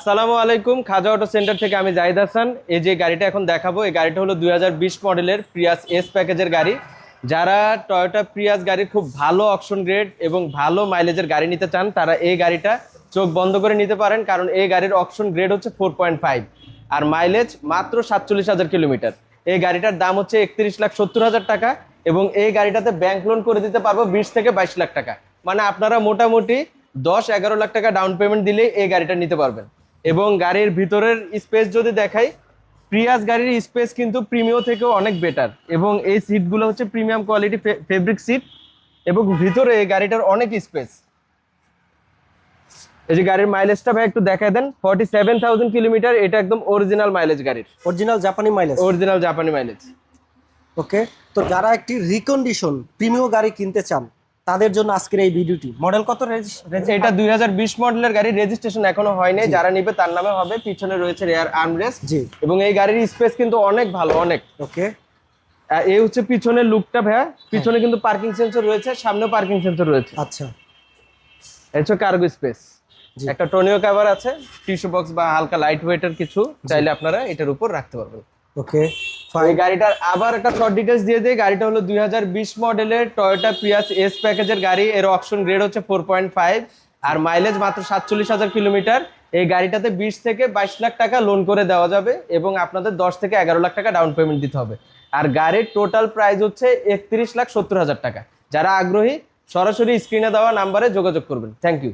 আসসালামু আলাইকুম, খাজা auto centre থেকে আমি জাহিদ হাসান। এই যে গাড়িটা এখন দেখাবো, এই গাড়িটা হলো 2020 মডেলের প্রিয়াস এস প্যাকেজের গাড়ি। যারা টয়োটা প্রিয়াস গাড়ি খুব ভালো অকশন গ্রেড এবং ভালো মাইলেজের গাড়ি নিতে চান, তারা এই গাড়িটা চোখ বন্ধ করে নিতে পারেন, কারণ এই গাড়ির অকশন গ্রেড হচ্ছে 4.5 আর মাইলেজ মাত্র 47,000 কিলোমিটার। এই গাড়িটার দাম হচ্ছে 31,70,000 টাকা এবং এই গাড়িটাতে ব্যাংক লোন করে দিতে পারবো 20 থেকে 22 লাখ টাকা। মানে আপনারা মোটামুটি 10-11 লাখ টাকা ডাউন পেমেন্ট দিলেই এই গাড়িটা নিতে পারবেন। এবং গাড়ির ভিতরের স্পেস যদি দেখাই, প্রিয়াস গাড়ির স্পেস কিন্তু প্রিমিও থেকেও অনেক বেটার এবং এই সিটগুলো হচ্ছে প্রিমিয়াম কোয়ালিটি ফেব্রিক সিট এবং ভিতরে এই গাড়িটার অনেক স্পেস। এই যে গাড়ির মাইলেজটা ভাই একটু দেখায় দেন, 47,000 কিলোমিটার। এটা একদম অরিজিনাল মাইলেজ গাড়ির, অরিজিনাল জাপানি মাইলেজ। অরিজিনাল জাপানি মাইলেজ। ওকে, তো যারা একটি রিকন্ডিশন প্রিমিয়াম গাড়ি কিনতে চান তাদের জন্য আজকের এই ভিডিওটি। মডেল কত? এটা 2020 মডেলের গাড়ি, রেজিস্ট্রেশন এখনো হয়নি। যারা নিবে তার নামে হবে। পিছনে রয়েছে রিয়ার আর্মরেস্ট জি, এবং এই গাড়ির স্পেস কিন্তু অনেক ভালো, অনেক। ওকে, এই হচ্ছে পিছনের লুকটা ভাইয়া। পিছনে কিন্তু পার্কিং সেন্সর রয়েছে, সামনেও পার্কিং সেন্সর রয়েছে। আচ্ছা, এই হচ্ছে কার্গো স্পেস। জি, একটা টনিও কভার আছে, টিস্যু বক্স বা হালকা লাইট ওয়েটের কিছু চাইলে আপনারা এটার উপর রাখতে পারবেন। ওকে, এই গাড়িটার আবার একটা শর্ট ডিটেলস দিয়ে দেই। গাড়িটা হলো 2020 মডেলের টয়োটা প্রিয়াস এস প্যাকেজের গাড়ি। এর অপশন গ্রেড হচ্ছে 4.5 আর মাইলেজ মাত্র 47,000 কিলোমিটার। এই গাড়িটাতে 20 থেকে 22 লাখ টাকা লোন করে দেওয়া যাবে এবং আপনাদের 10 থেকে 11 লাখ টাকা ডাউন পেমেন্ট দিতে হবে। আর গাড়ির টোটাল প্রাইস হচ্ছে 31,70,000 টাকা। যারা আগ্রহী সরাসরি স্ক্রিনে দেওয়া নাম্বারে যোগাযোগ করবেন। Thank you.